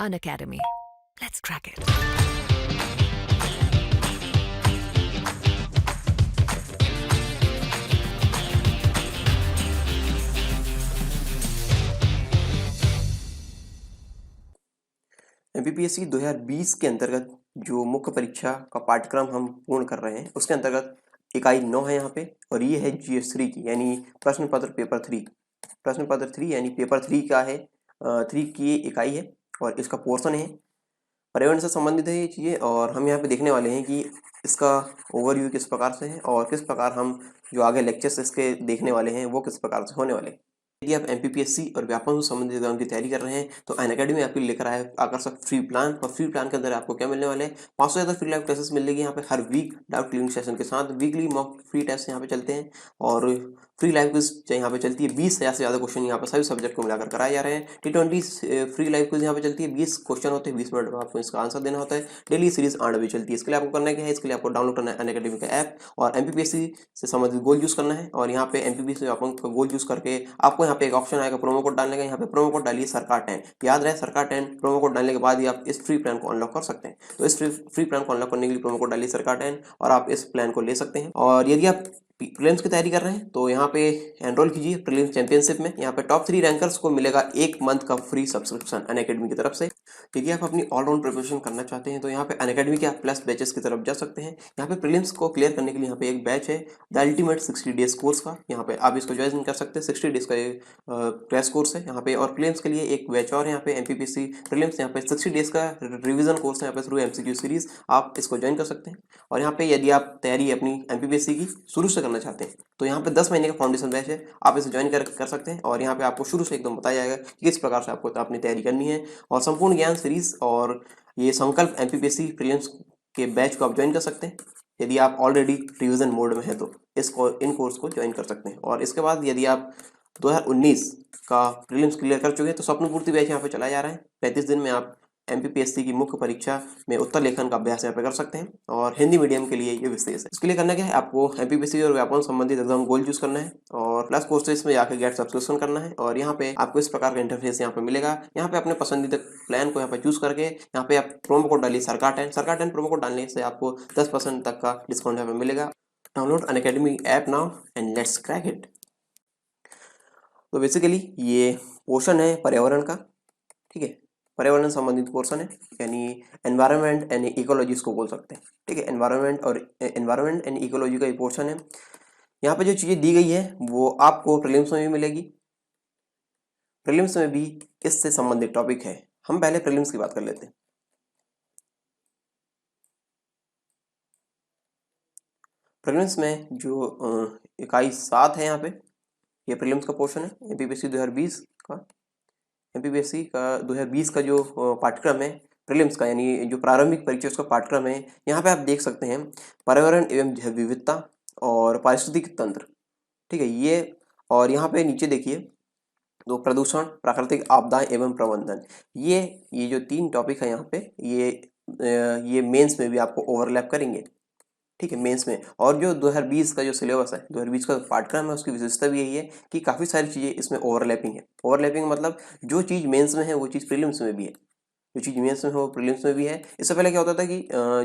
Unacademy. Let's crack it. MPPSC 2020 के अंतर्गत जो मुख्य परीक्षा का पाठ्यक्रम हम पूर्ण कर रहे हैं उसके अंतर्गत इकाई 9 है यहाँ पे, और ये है GS3 की, यानी प्रश्न पत्र पेपर 3। प्रश्न पत्र 3 यानी पेपर 3 का है, 3 की इकाई है और इसका पोर्शन है। पर्यावरण से संबंधित है ये चीज़ें, और हम यहाँ पे देखने वाले हैं कि इसका ओवरव्यू किस प्रकार से है और किस प्रकार हम जो आगे लेक्चर्स इसके देखने वाले हैं वो किस प्रकार से होने वाले हैं। यदि आप एमपीपीएससी और व्यापम से संबंधित एग्जाम की तैयारी कर रहे हैं तो अनअकैडमी आपके लिए लेकर आया है आकर्षक फ्री प्लान। और फ्री प्लान के अंदर आपको क्या मिलने वाले हैं, 500 से ज़्यादा फ्री लाइव क्लासेस मिलेगी यहाँ पे हर वीक, डाउट क्लियरिंग सेशन के साथ। वीकली मॉक फ्री टेस्ट यहाँ पे चलते हैं और फ्री लाइव क्विज यहाँ पे चलती है। 20,000 से ज़्यादा क्वेश्चन यहाँ पे सभी सब्जेक्ट को मिलाकर कराए जा रहे हैं। T20 फ्री लाइव क्विज यहाँ पे चलती है। 20 क्वेश्चन होते हैं, 20 मिनट में आपको इसका आंसर देना होता है। डेली सीरीज 8 बजे चलती है। इसके लिए आपको करना क्या है, इसके लिए आपको डाउनलोड करना है अनअकैडमी का ऐप और एमपीपीएससी से संबंधित गोल यूज करना है। और यहाँ पे एमपीपीएससी का गोल यूज करके आपको यहाँ पे एक ऑप्शन आएगा प्रोमो कोड डालने का। यहाँ पे प्रोमो कोड डालिए सरकार 10, याद रहे सरकार 10। प्रोमो कोड डालने के बाद ही आप इस फ्री प्लान को अनलॉक कर सकते हैं। तो इस फ्री प्लान को अनलॉक करने के लिए प्रोमो कोड डालिए सरकार 10 और आप इस प्लान को ले सकते हैं। और यदि आप प्रीलिम्स की तैयारी कर रहे हैं तो यहाँ पे एनरोल कीजिए प्रीलिम्स चैंपियनशिप में। यहाँ पे टॉप 3 रैंकर्स को मिलेगा 1 मंथ का फ्री सब्सक्रिप्शन अनअकैडमी की तरफ से। यदि आप अपनी ऑलराउंड प्रिपरेशन करना चाहते हैं तो यहाँ पे अनअकैडमी के आप प्लस बैचेस की तरफ जा सकते हैं। यहाँ पे प्रीलिम्स को क्लियर करने के लिए यहाँ पे एक बैच है द अल्टीमेट 60 डेज कोर्स का। यहाँ पे आप इसको ज्वाइन कर सकते हैं। 60 डेज का ये क्रैश कोर्स है यहाँ पे। और प्रीलिम्स के लिए एक बैच और यहाँ पे एमपीपीएससी प्रीलिम्स, यहाँ पे 60 डेज का रिवीजन कोर्स है यहाँ पे थ्रू एमसीक्यू सीरीज। आप इसको ज्वाइन कर सकते हैं। और यहाँ पे यदि आप तैयारी अपनी एमपीपीएससी की शुरू से करना चाहते हैं तो यहाँ पे 10 महीने का फाउंडेशन बैच है, आप इसे ज्वाइन कर सकते हैं। और यहाँ पे आपको शुरू से एकदम बताया जाएगा कि किस प्रकार से आपको अपनी तैयारी करनी है। और संपूर्ण ज्ञान सीरीज और ये संकल्प एमपीपीएससी प्रीलिम्स के बैच को आप ज्वाइन कर सकते हैं। यदि आप ऑलरेडी रिविजन मोड में हैं तो इन कोर्स को ज्वाइन कर सकते हैं। और इसके बाद यदि आप 2019 का प्रीलिम्स क्लियर कर चुके हैं तो स्वप्न पूर्ति बैच यहाँ पे चलाया जा रहा है। 35 दिन में आप एमपीपीएससी की मुख्य परीक्षा में उत्तर लेखन का अभ्यास यहाँ पे कर सकते हैं। और हिंदी मीडियम के लिए ये विशेष है। इसके लिए करना क्या है, आपको एमपीपीएससी और व्यापम संबंधित एग्जाम गोल चूज करना है और प्लस कोर्सेज में जाकर गेट सब्सक्रिप्शन करना है। और यहाँ पे आपको इस प्रकार का इंटरफेस यहाँ पे मिलेगा। यहाँ पे अपने पसंदीदा प्लान को यहाँ पे चूज करके यहाँ पे आप प्रोमो कोड डालिए सरकार 10। सरकार 10 प्रोमो कोड डालने से आपको 10% तक का डिस्काउंट यहाँ पे मिलेगा। Download Unacademy app now and let's crack it. तो बेसिकली ये पोर्शन है पर्यावरण का, ठीक है। पर्यावरण संबंधित पोर्शन है, यानी एनवायरनमेंट एंड इकोलॉजी इसको बोल सकते हैं, ठीक है। एनवायरनमेंट एंड इकोलॉजी का ये पोर्शन है। यहाँ पे जो चीज़ें दी गई है वो आपको प्रीलिम्स में भी मिलेगी। प्रीलिम्स में भी इससे संबंधित टॉपिक है। हम पहले प्रीलिम्स की बात कर लेते हैं। प्रीलिम्स में जो इकाई 7 है यहाँ पे, ये प्रीलिम्स का पोर्शन है एमपीपीएससी 2020 का। एमपीपीएससी का 2020 का जो पाठ्यक्रम है प्रीलिम्स का, यानी जो प्रारंभिक परीक्षा उसका पाठ्यक्रम है। यहाँ पे आप देख सकते हैं पर्यावरण एवं जैव विविधता और पारिस्थितिक तंत्र, ठीक है ये। और यहाँ पे नीचे देखिए तो प्रदूषण, प्राकृतिक आपदाएं एवं प्रबंधन, ये जो 3 टॉपिक है यहाँ पे, ये मेंस में भी आपको ओवरलैप करेंगे, ठीक है, मेंस में। और जो 2020 का जो सिलेबस है, 2020 का पाठ्यक्रम है, उसकी विशेषता भी यही है कि काफ़ी सारी चीज़ें इसमें ओवरलैपिंग है। ओवरलैपिंग मतलब जो चीज़ मेंस में है वो चीज़ प्रीलिम्स में भी है, जो चीज़ मेंस में हो प्रीलिम्स में भी है। इससे पहले क्या होता था कि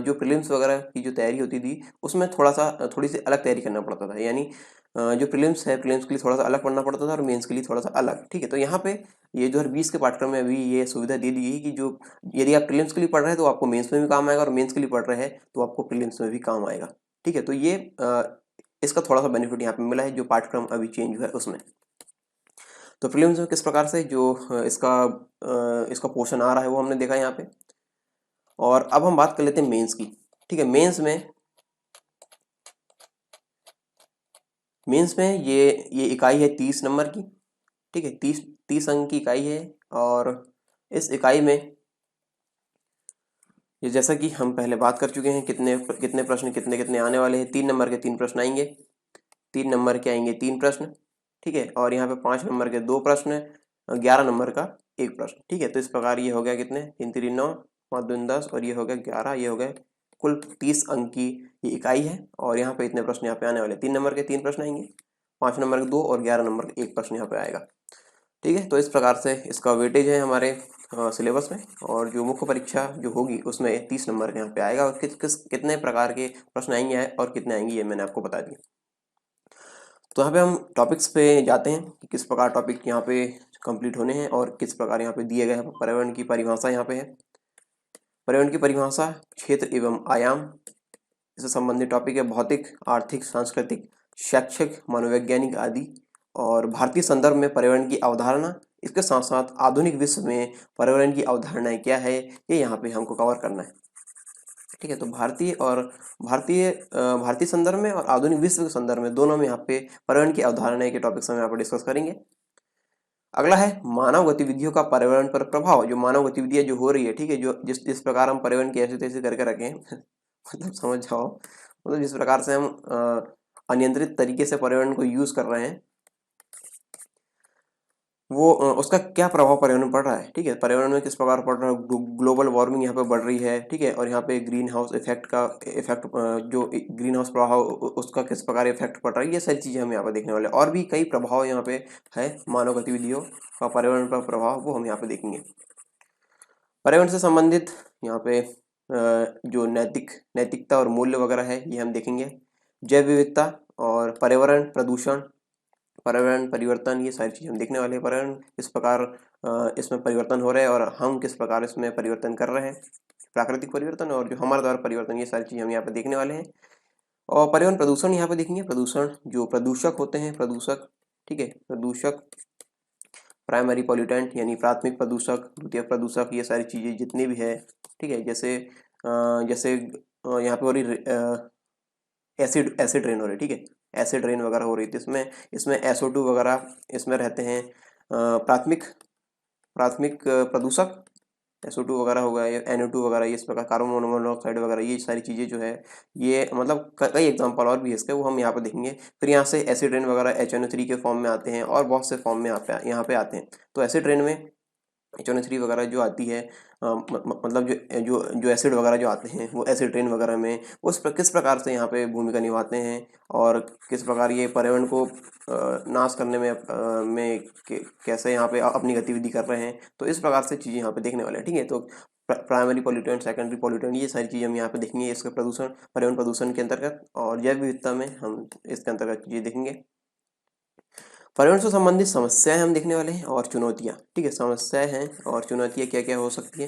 जो प्रीलिम्स वगैरह की जो तैयारी होती थी उसमें थोड़ी सी अलग तैयारी करना पड़ता था, यानी जो प्रीलिम्स है प्रीलिम्स के लिए थोड़ा सा अलग पढ़ना पड़ता था और मेंस के लिए थोड़ा सा अलग, ठीक है। तो यहाँ पे ये 2020 के पाठ्यक्रम में अभी ये सुविधा दे दी गई कि जो यदि आप प्रीलिम्स के लिए पढ़ रहे हैं तो आपको मेंस में भी काम आएगा, और मेंस के लिए पढ़ रहे हैं तो आपको प्रीलिम्स में भी काम आएगा, ठीक है। तो ये इसका थोड़ा सा बेनिफिट यहाँ पे मिला है जो पाठ्यक्रम अभी चेंज हुआ है उसमें। तो प्रीलिम्स में किस प्रकार से जो इसका पोर्शन आ रहा है वो हमने देखा यहाँ पे। और अब हम बात कर लेते हैं मेंस की, ठीक है। मेंस में ये इकाई है 30 नंबर की, ठीक है। 30 अंक की इकाई है। और इस इकाई में ये जैसा कि हम पहले बात कर चुके हैं कितने प्रश्न कितने आने वाले हैं। 3 नंबर के 3 प्रश्न आएंगे, 3 नंबर के आएंगे 3 प्रश्न, ठीक है। और यहाँ पे 5 नंबर के 2 प्रश्न, 11 नंबर का 1 प्रश्न, ठीक है। तो इस प्रकार ये हो गया कितने, 3 3 9, 5 2 10 और ये हो गया 11, ये हो गया कुल 30 अंक की ये इकाई है। और यहाँ पे इतने प्रश्न यहाँ पे आने वाले, 3 नंबर के 3 प्रश्न आएंगे, 5 नंबर के 2 और 11 नंबर का 1 प्रश्न यहाँ पे आएगा, ठीक है। तो इस प्रकार से इसका वेटेज है हमारे सिलेबस में, और जो मुख्य परीक्षा जो होगी उसमें 30 नंबर का यहाँ पे आएगा, और कितने प्रकार के प्रश्न आएंगे और कितने आएंगे ये मैंने आपको बता दिया। तो यहाँ पे हम टॉपिक्स पे जाते हैं कि किस प्रकार टॉपिक यहाँ पे कंप्लीट होने हैं और किस प्रकार यहाँ पे दिए गए हैं। पर्यावरण की परिभाषा यहाँ पे है। पर्यावरण की परिभाषा क्षेत्र एवं आयाम, इससे संबंधित टॉपिक है। भौतिक, आर्थिक, सांस्कृतिक, शैक्षिक, मनोवैज्ञानिक आदि। और भारतीय संदर्भ में पर्यावरण की अवधारणा, इसके साथ साथ आधुनिक विश्व में पर्यावरण की अवधारणाएं क्या है, ये यहाँ पे हमको कवर करना है। ठीक है, तो भारतीय संदर्भ में और आधुनिक विश्व के संदर्भ में, दोनों में यहाँ पे पर्यावरण की अवधारणाएं के टॉपिक्स हम यहाँ पर डिस्कस करेंगे। अगला है मानव गतिविधियों का पर्यावरण पर प्रभाव। जो मानव गतिविधियां जो हो रही है, ठीक है, जो जिस प्रकार हम पर्यावरण की ऐसे तैसे करके रखे हैं मतलब समझ जाओ, मतलब जिस प्रकार से हम अनियंत्रित तरीके से पर्यावरण को यूज कर रहे हैं, वो उसका क्या प्रभाव पर्यावरण पड़ रहा है। ठीक है, पर्यावरण में किस प्रकार पड़ रहा है। ग्लोबल वार्मिंग यहाँ पे बढ़ रही है। ठीक है, और यहाँ पे ग्रीन हाउस इफेक्ट जो ग्रीन हाउस प्रभाव उसका किस प्रकार इफेक्ट पड़ रहा है, ये सारी चीज़ें हम यहाँ पे देखने वाले हैं। और भी कई प्रभाव यहाँ पे है मानव गतिविधियों का पर्यावरण पर प्रभाव, वो हम यहाँ पे देखेंगे। पर्यावरण से संबंधित यहाँ पे जो नैतिकता और मूल्य वगैरह है, ये हम देखेंगे। जैव विविधता और पर्यावरण प्रदूषण, पर्यावरण परिवर्तन, ये सारी चीज़ें हम देखने वाले हैं। पर्यावरण किस प्रकार इसमें परिवर्तन हो रहे हैं और हम किस प्रकार इसमें परिवर्तन कर रहे हैं, प्राकृतिक परिवर्तन और जो हमारे द्वारा परिवर्तन, ये सारी चीज़ें हम यहाँ पे देखने वाले हैं। और पर्यावरण प्रदूषण यहाँ पे देखेंगे। प्रदूषण, जो प्रदूषक होते हैं, प्रदूषक, ठीक है, प्रदूषक, प्राइमरी पॉल्यूटेंट यानी प्राथमिक प्रदूषक, द्वितीयक प्रदूषक, ये सारी चीज़ें जितनी भी है। ठीक है, जैसे यहाँ पे हो रही एसिड रेन हो रही है। ठीक है, एसिड रेन वगैरह हो रही थी, इसमें SO2 वगैरह इसमें रहते हैं। प्राथमिक प्रदूषक SO2 वगैरह हो गया, NO2 वगैरह, ये इस प्रकार कार्बन मोनोऑक्साइड वगैरह, ये सारी चीज़ें जो है, ये मतलब कई एग्जाम्पल और भी है इसके, वो हम यहाँ पे देखेंगे। फिर यहाँ से एसिड रेन वगैरह HNO3 के फॉर्म में आते हैं और बहुत से फॉर्म में यहाँ पे आते हैं। तो एसिड रेन में HNO3 वगैरह जो आती है, मतलब जो एसिड वगैरह जो आते हैं, वो एसिड रेन वगैरह में किस प्रकार से यहाँ पे भूमिका निभाते हैं और किस प्रकार ये पर्यावरण को नाश करने में कैसे यहाँ पे अपनी गतिविधि कर रहे हैं। तो इस प्रकार से चीज़ें यहाँ पे देखने वाले हैं। ठीक है, तो प्राइमरी पॉल्यूटेंट, सेकेंडरी पॉल्यूटेंट, ये सारी चीज़ें हम यहाँ पे देखेंगे इसके पर्यावरण प्रदूषण के अंतर्गत। और जैव विविधता में हम इसके अंतर्गत चीज़ें देखेंगे। पर्यावरण से संबंधित समस्याएं हम देखने वाले हैं और चुनौतियां। ठीक है, समस्याएं हैं और चुनौतियां क्या क्या हो सकती है।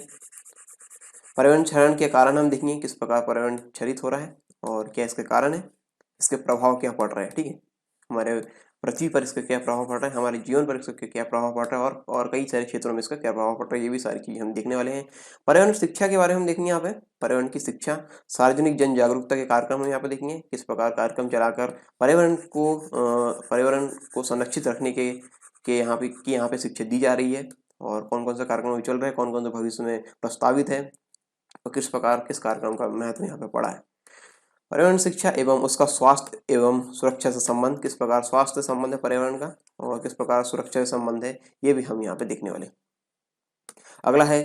पर्यावरण क्षरण के कारण हम देखेंगे, किस प्रकार पर्यावरण क्षरित हो रहा है और क्या इसके कारण है, इसके प्रभाव क्या पड़ रहे हैं। ठीक है, हमारे पृथ्वी पर इसका क्या प्रभाव पड़ रहा है, हमारे जीवन पर इसका क्या प्रभाव पड़ रहा है, और कई सारे क्षेत्रों में इसका क्या प्रभाव पड़ रहा है, ये भी सारी चीज़ें हम देखने वाले हैं। पर्यावरण शिक्षा के बारे में हम देखेंगे यहाँ पे। पर्यावरण की शिक्षा, सार्वजनिक जन जागरूकता के कार्यक्रम हम यहाँ पे देखेंगे, किस प्रकार कार्यक्रम चलाकर पर्यावरण को संरक्षित रखने के यहाँ पे शिक्षा दी जा रही है, और कौन कौन से कार्यक्रम चल रहे हैं, कौन कौन से भविष्य में प्रस्तावित है, और किस कार्यक्रम का महत्व यहाँ पे पड़ा है। पर्यावरण शिक्षा एवं उसका स्वास्थ्य एवं सुरक्षा से संबंध, किस प्रकार स्वास्थ्य संबंध है पर्यावरण का और किस प्रकार सुरक्षा से संबंध है, ये भी हम यहाँ पे देखने वाले। अगला है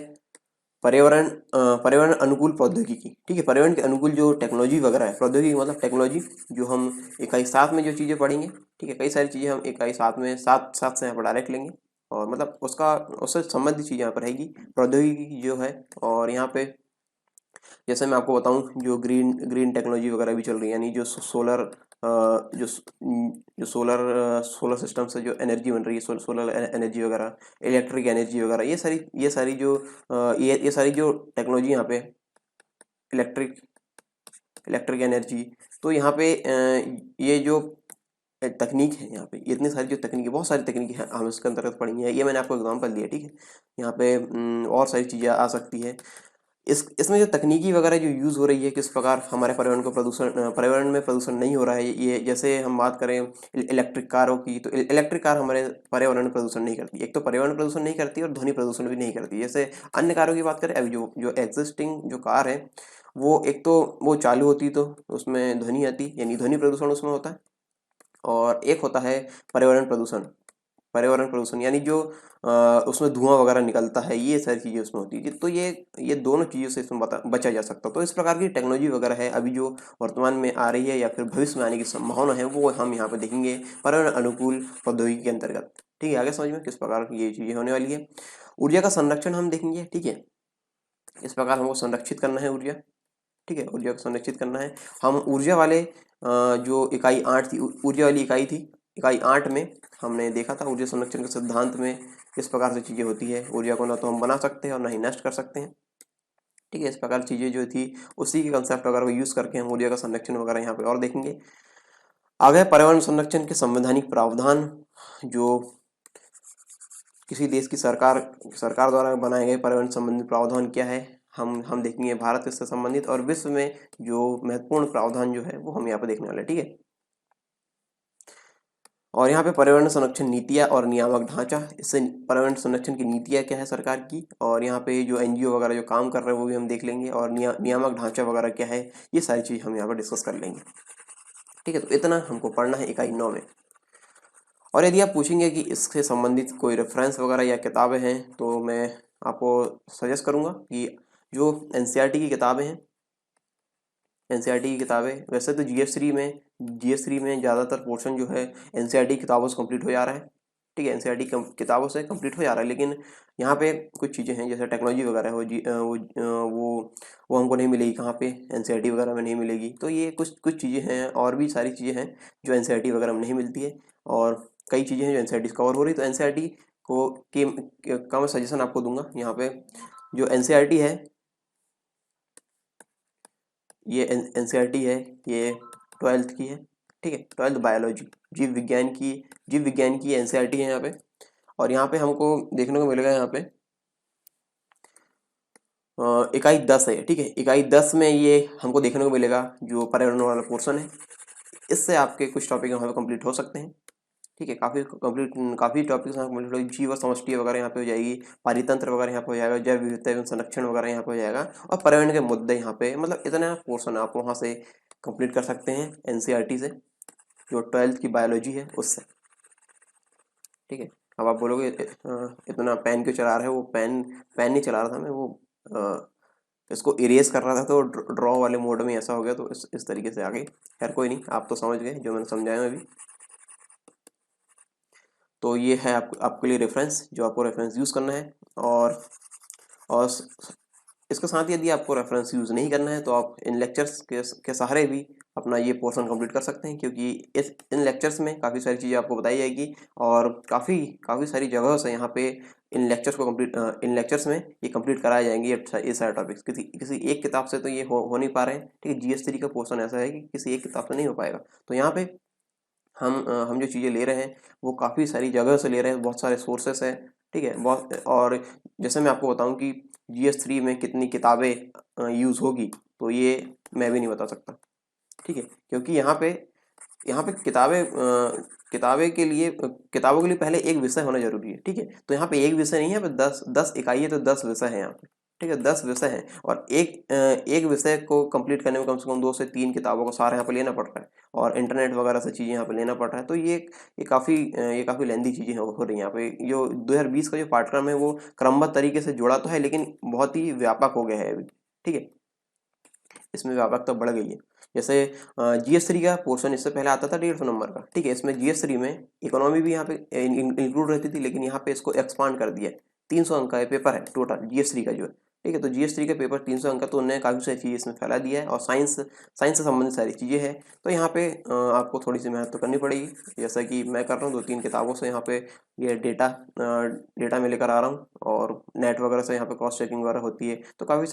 पर्यावरण अनुकूल प्रौद्योगिकी। ठीक है, पर्यावरण के अनुकूल जो टेक्नोलॉजी वगैरह है, प्रौद्योगिकी मतलब टेक्नोलॉजी, जो हम इकाई साथ में जो चीज़ें पढ़ेंगे। ठीक है, कई सारी चीज़ें हम इकाई साथ से यहाँ पर डायरेक्ट लेंगे, और मतलब उससे संबंधित चीज़ यहाँ पर रहेगी प्रौद्योगिकी जो है। और यहाँ पे जैसे मैं आपको बताऊं, जो ग्रीन टेक्नोलॉजी वगैरह भी चल रही है, यानी जो सोलर सिस्टम से जो एनर्जी बन रही है, सोलर एनर्जी वगैरह, इलेक्ट्रिक एनर्जी वगैरह, ये सारी जो टेक्नोलॉजी यहाँ पे, इलेक्ट्रिक एनर्जी, तो यहाँ पे ये जो तकनीक है, यहाँ पे इतनी सारी जो तकनीक, बहुत सारी तकनीक है, हम इसके अंतर्गत पढ़ी है, ये मैंने आपको एग्जांपल दिया। ठीक है, यहाँ पे और सारी चीज़ें आ सकती है। इसमें जो तकनीकी वगैरह जो यूज़ हो रही है, किस प्रकार हमारे पर्यावरण में प्रदूषण नहीं हो रहा है। ये जैसे हम बात करें इलेक्ट्रिक कारों की, तो इलेक्ट्रिक कार हमारे पर्यावरण में प्रदूषण नहीं करती। एक तो पर्यावरण प्रदूषण नहीं करती और ध्वनि प्रदूषण भी नहीं करती। जैसे अन्य कारों की बात करें, अभी जो एग्जिस्टिंग जो कार है, वो एक तो वो चालू होती तो उसमें ध्वनि आती, यानी ध्वनि प्रदूषण उसमें होता है, और एक होता है पर्यावरण प्रदूषण। पर्यावरण प्रदूषण यानी जो उसमें धुआं वगैरह निकलता है, ये सारी चीज़ें उसमें होती है। तो ये दोनों चीज़ों से इसमें बचा जा सकता है। तो इस प्रकार की टेक्नोलॉजी वगैरह है अभी जो वर्तमान में आ रही है या फिर भविष्य में आने की संभावना है, वो हम यहाँ पे देखेंगे पर्यावरण अनुकूल प्रौद्योगिकी के अंतर्गत। ठीक है, आगे समझ में किस प्रकार की ये चीज़ें होने वाली है। ऊर्जा का संरक्षण हम देखेंगे। ठीक है, इस प्रकार हमको संरक्षित करना है ऊर्जा। ठीक है, ऊर्जा को संरक्षित करना है। हम ऊर्जा वाले जो इकाई 8 थी, ऊर्जा वाली इकाई थी, इकाई 8 में हमने देखा था ऊर्जा संरक्षण के सिद्धांत में किस प्रकार से चीज़ें होती है। ऊर्जा को ना तो हम बना सकते हैं और ना ही नष्ट कर सकते हैं। ठीक है, इस प्रकार चीज़ें जो थी उसी के कंसेप्ट वगैरह को यूज़ करके हम ऊर्जा का संरक्षण वगैरह यहाँ पे और देखेंगे। आगे पर्यावरण संरक्षण के संवैधानिक प्रावधान, जो किसी देश की सरकार द्वारा बनाए गए पर्यावरण संबंधी प्रावधान क्या है, हम देखेंगे भारत इससे संबंधित, और विश्व में जो महत्वपूर्ण प्रावधान जो है वो हम यहाँ पे देखने वाले हैं। ठीक है, और यहाँ पे पर्यावरण संरक्षण नीतियाँ और नियामक ढांचा, इससे पर्यावरण संरक्षण की नीतियाँ क्या है सरकार की, और यहाँ पे जो एनजीओ वगैरह जो काम कर रहे हैं वो भी हम देख लेंगे, और नियामक ढांचा वगैरह क्या है, ये सारी चीज़ हम यहाँ पर डिस्कस कर लेंगे। ठीक है, तो इतना हमको पढ़ना है इकाई 9 में। और यदि आप पूछेंगे कि इससे संबंधित कोई रेफरेंस वगैरह या किताबें हैं, तो मैं आपको सजेस्ट करूँगा कि जो एनसीईआरटी की किताबें हैं, एनसीईआरटी की किताबें, वैसे तो जीएस3 में ज़्यादातर पोर्शन जो है एनसीईआरटी किताबों से कंप्लीट हो जा रहा है। ठीक है, एनसीईआरटी किताबों से कंप्लीट हो जा रहा है, लेकिन यहाँ पे कुछ चीज़ें हैं जैसे टेक्नोलॉजी वगैरह है, वो हमको नहीं मिलेगी, कहाँ पे एनसीईआरटी वगैरह में नहीं मिलेगी। तो ये कुछ चीज़ें हैं, और भी सारी चीज़ें हैं जो एनसीईआरटी वगैरह में नहीं मिलती है, और कई चीज़ें हैं जो एनसीईआरटी से कवर हो रही। तो एनसीईआरटी का मैं सजेशन आपको दूंगा। यहाँ पे जो एनसीईआरटी है, ये एनसीईआरटी है, ये 12th की है। ठीक है, 12th बायोलॉजी, जीव विज्ञान की एनसीईआरटी है यहाँ पे। और यहाँ पे हमको देखने को मिलेगा, यहाँ पे इकाई 10 है। ठीक है, इकाई 10 में ये हमको देखने को मिलेगा जो पर्यावरण वाला पोर्शन है। इससे आपके कुछ टॉपिक यहाँ पे कंप्लीट हो सकते हैं। ठीक है, काफ़ी टॉपिक्स यहाँ कंप्लीट हो, जीव और समष्टि वगैरह यहाँ पे हो जाएगी, पारितंत्र वगैरह यहाँ पे हो जाएगा, जैव विविधता एवं संरक्षण वगैरह यहाँ पे हो जाएगा, और पर्यावरण के मुद्दे यहाँ पे, मतलब इतना पोर्शन आप वहाँ से कंप्लीट कर सकते हैं एनसीईआरटी से, जो 12th की बायोलॉजी है उससे। ठीक है, अब आप बोलोगे इतना पेन क्यों चला रहे हो, वो पेन नहीं चला रहा था मैं, वो इसको इरेज कर रहा था, तो ड्रॉ वाले मोड में ऐसा हो गया, तो इस तरीके से आ गई। खैर कोई नहीं, आप तो समझ गए जो मैंने समझाया अभी। तो ये है आपके लिए रेफरेंस, जो आपको रेफरेंस यूज़ करना है। और इसके साथ ही यदि आपको रेफरेंस यूज़ नहीं करना है, तो आप इन लेक्चर्स के सहारे भी अपना ये पोर्शन कंप्लीट कर सकते हैं, क्योंकि इन लेक्चर्स में काफ़ी सारी चीज़ें आपको बताई जाएगी, और काफ़ी सारी जगहों से यहाँ पे इन लेक्चर्स में ये कंप्लीट कराए जाएंगे। ये सारे टॉपिक्स किसी एक किताब से तो ये हो नहीं पा रहे हैं। ठीक है, जीएस3 का पोर्शन ऐसा है कि किसी एक किताब से नहीं हो पाएगा। तो यहाँ पे हम जो चीज़ें ले रहे हैं वो काफ़ी सारी जगह से ले रहे हैं, बहुत सारे सोर्सेस हैं। ठीक है, बहुत, और जैसे मैं आपको बताऊं कि जीएस3 में कितनी किताबें यूज़ होगी, तो ये मैं भी नहीं बता सकता। ठीक है, क्योंकि यहाँ पे किताबों के लिए पहले एक विषय होना जरूरी है। ठीक है, तो यहाँ पे एक विषय नहीं है, यहाँ पे 10 इकाई है, तो 10 विषय है यहाँ पे। ठीक है, 10 विषय हैं, और एक विषय को कंप्लीट करने में कम से कम 2 से 3 किताबों का सारा यहाँ पे लेना पड़ रहा है, और इंटरनेट वगैरह से चीज़ें यहाँ पे लेना पड़ रहा है। तो ये काफ़ी लेंदी चीज़ें हो रही हैं यहाँ पे। जो 2020 का जो पाठ्यक्रम है वो क्रमबद्ध तरीके से जुड़ा तो है, लेकिन बहुत ही व्यापक हो गया है अभी। ठीक है, इसमें व्यापकता बढ़ गई है। जैसे जीएस3 का पोर्शन इससे पहले आता था 150 नंबर का। ठीक है, इसमें जीएस3 में इकोनॉमी भी यहाँ पे इंक्लूड रहती थी, लेकिन यहाँ पे इसको एक्सपांड कर दिया है। 300 अंक का ये पेपर है टोटल जीएस3 का जो है। ठीक है, तो जीएस3 का पेपर 300 अंक का, तो उन्होंने काफ़ी सारी चीज़ें इसमें फैला दिया है, और साइंस से संबंधित सारी चीज़ें हैं। तो यहाँ पे आपको थोड़ी सी मेहनत तो करनी पड़ेगी, जैसा कि मैं कर रहा हूँ 2-3 किताबों से यहाँ पे ये डेटा में लेकर आ रहा हूँ, और नेट वगैरह से यहाँ पे क्रॉस चेकिंग वगैरह होती है। तो काफ़ी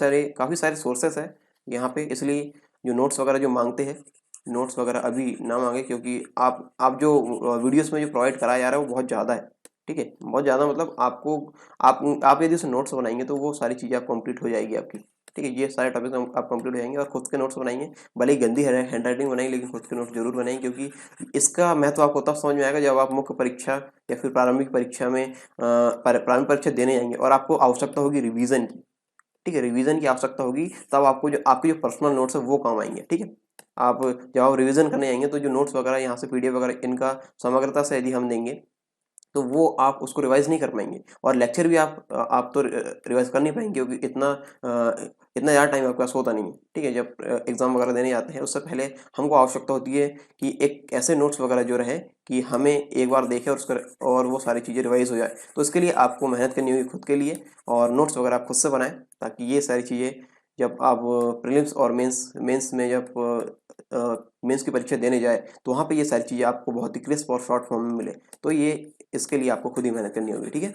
सारे सोर्सेस है यहाँ पे, इसलिए जो नोट्स वगैरह जो मांगते हैं, नोट्स वगैरह अभी ना मांगे, क्योंकि आप जो वीडियोस में जो प्रोवाइड कराया जा रहा है वो बहुत ज़्यादा है। ठीक है, बहुत ज़्यादा, मतलब आप यदि उसे नोट्स बनाएंगे तो वो सारी चीज़ें आप कंप्लीट हो जाएगी आपकी। ठीक है, ये सारे टॉपिक आप कंप्लीट हो जाएंगे, और खुद के नोट्स बनाएंगे, भले ही गंदी हैंड राइटिंग बनाएंगे, लेकिन खुद के नोट्स जरूर बनाएंगे, क्योंकि इसका महत्व आपको तब समझ में आएगा जब आप मुख्य परीक्षा या फिर प्रारंभिक परीक्षा में प्रारंभिक परीक्षा देने जाएंगे, और आपको आवश्यकता होगी रिवीजन की। ठीक है, रिवीजन की आवश्यकता होगी, तब आपके जो पर्सनल नोट्स है वो काम आएंगे। ठीक है, जब आप रिवीजन करने आएंगे, तो जो नोट्स वगैरह यहाँ से पीडीएफ वगैरह, इनका समग्रता से यदि हम देंगे, तो वो आप उसको रिवाइज नहीं कर पाएंगे, और लेक्चर भी आप तो रिवाइज कर नहीं पाएंगे, क्योंकि इतना ज़्यादा टाइम आपके पास होता नहीं है। ठीक है, जब एग्ज़ाम वगैरह देने जाते हैं उससे पहले हमको आवश्यकता होती है कि एक ऐसे नोट्स वगैरह जो रहे कि हमें एक बार देखें और वो सारी चीज़ें रिवाइज हो जाए। तो इसके लिए आपको मेहनत करनी होगी खुद के लिए, और नोट्स वगैरह आप खुद से बनाएं, ताकि ये सारी चीज़ें जब आप प्रीलिम्स और मेंस में जब मेंस की परीक्षा देने जाए तो वहाँ पे ये सारी चीज़ें आपको बहुत ही क्रिस्प और शॉर्ट फॉर्म में मिले। तो ये इसके लिए आपको खुद ही मेहनत करनी होगी। ठीक है,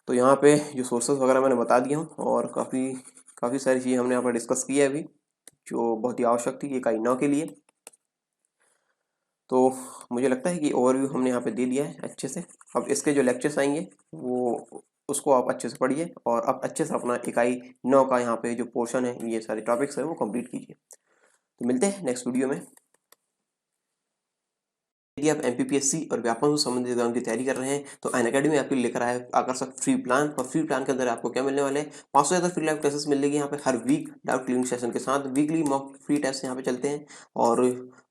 तो यहाँ पे जो सोर्सेज वगैरह मैंने बता दिया हूँ, और काफ़ी काफ़ी सारी चीज़ें हमने यहाँ पर डिस्कस की है अभी, जो बहुत ही आवश्यक थी इकाई 9 के लिए। तो मुझे लगता है कि ओवरव्यू हमने यहाँ पे दे दिया है अच्छे से। अब इसके जो लेक्चर्स आएंगे वो उसको आप अच्छे से पढ़िए, और अब अच्छे से अपना इकाई 9 का यहाँ पे जो पोर्शन है, ये सारे टॉपिक्स है वो कंप्लीट कीजिए। तो मिलते हैं नेक्स्ट वीडियो में। यदि आप एमपीपीएससी और व्यापम से संबंधित एग्जाम की तैयारी कर रहे हैं तो अनअकैडमी आपके लिए लेकर आया है आकर्षक फ्री प्लान। और फ्री प्लान के अंदर आपको क्या मिलने वाले हैं, 500 से ज़्यादा फ्री लाइव क्लासेस मिलेगी यहाँ पे हर वीक, डाउट क्लियरिंग सेशन के साथ। वीकली मॉक फ्री टेस्ट यहाँ पे चलते हैं, और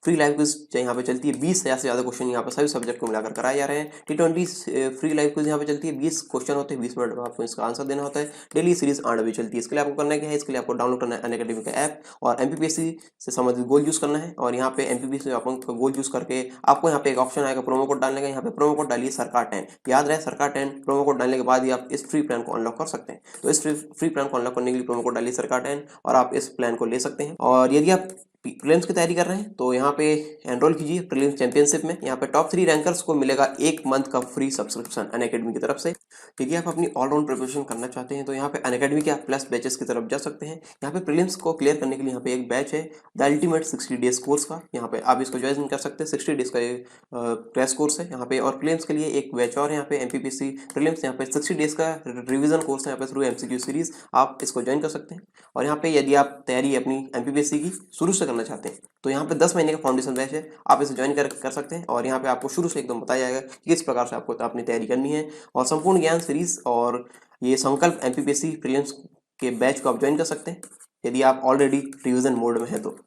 फ्री लाइव क्विज यहाँ पे चलती है। 20,000 से ज़्यादा क्वेश्चन यहाँ पे सभी सब्जेक्ट को मिलाकर कराए जा रहे हैं। T20 फ्री लाइव क्विज यहाँ पे चलती है, 20 क्वेश्चन होते हैं, 20 मिनट में आपको इसका आंसर देना होता है। डेली सीरीज 8 बजे चलती है। इसके लिए आपको करना क्या है, इसके लिए आपको डाउनलोड करना है अनअकैडमी का ऐप, और एमपीपीएससी से संबंधित गोल यूज़ करना है। और यहाँ पे एमपीपीएससी अपन का गोल यूज़ करके आपको यहाँ पे एक ऑप्शन आएगा प्रोमो कोड डालने का। यहाँ पे प्रोमो कोड डालिए सरकार 10, याद रहे सरकार 10। प्रोमो कोड डालने के बाद ही आप इस फ्री प्लान को अनलॉक कर सकते हैं। तो इस फ्री प्लान को अनलॉक करने के लिए प्रोमो कोड डालिए सरकार 10, और आप इस प्लान को ले सकते हैं। और यदि आप प्रीलिम्स की तैयारी कर रहे हैं तो यहाँ पे एनरोल कीजिए प्रीलिम्स चैंपियनशिप में। यहाँ पे टॉप 3 रैंकर्स को मिलेगा 1 मंथ का फ्री सब्सक्रिप्शन अनअकैडमी की तरफ से। यदि आप अपनी ऑलराउंड प्रिपरेशन करना चाहते हैं तो यहाँ पे अनअकैडमी के आप प्लस बैचेस की तरफ जा सकते हैं। यहाँ पे प्रीलिम्स को क्लियर करने के लिए यहाँ पे एक बैच है द अल्टीमेट 60 डेज कोर्स का, यहाँ पे आप इसको ज्वाइन कर सकते हैं। 60 डेज का ये क्रैश कोर्स है यहाँ पे। और प्रीलिम्स के लिए एक बैच और यहाँ पे एमपीपीसी प्रीलिम्स, यहाँ पे 60 डेज का रिवीजन कोर्स है यहाँ पे थ्रू एमसीक्यू सीरीज, आप इसको ज्वाइन कर सकते हैं। और यहाँ पे यदि आप तैयारी अपनी एमपीपीएससी की शुरू से करना चाहते हैं तो यहाँ पे 10 महीने का फाउंडेशन बैच है, आप इसे ज्वाइन कर सकते हैं। और यहाँ पे आपको शुरू से एकदम बताया जाएगा कि किस प्रकार से आपको अपनी तैयारी करनी है। और संपूर्ण ज्ञान सीरीज और ये संकल्प एमपीपीएससी प्रीलिम्स के बैच को आप ज्वाइन कर सकते हैं। यदि आप ऑलरेडी रिविजन मोड में हैं तो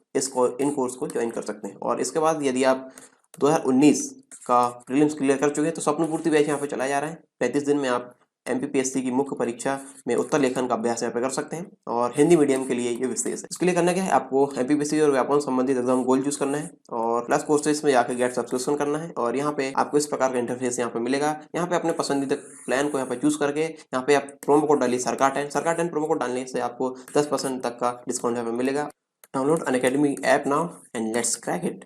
इन कोर्स को ज्वाइन कर सकते हैं। और इसके बाद यदि आप 2019 का प्रीलिम्स क्लियर कर चुके हैं तो स्वप्न पूर्ति बैच यहाँ पे चलाया जा रहा है। 35 दिन में आप एमपीपीएससी की मुख्य परीक्षा में उत्तर लेखन का अभ्यास यहाँ पे कर सकते हैं, और हिंदी मीडियम के लिए ये विशेष है। इसके लिए करना क्या है, आपको एमपीपीएससी और व्यापम संबंधित एग्जाम गोल चूज करना है, और प्लस कोर्सेज में जाकर गेट सब्सक्रिप्शन करना है। और यहाँ पे आपको इस प्रकार का इंटरफेस यहाँ पे मिलेगा। यहाँ पे अपने पसंदीदा प्लान को यहाँ पे चूज करके यहाँ पे आप प्रोमो कोड डालिए सरकार 10 प्रोमो कोड डालने से आपको 10% तक का डिस्काउंट यहाँ पे मिलेगा। Download Unacademy app now and let's crack it.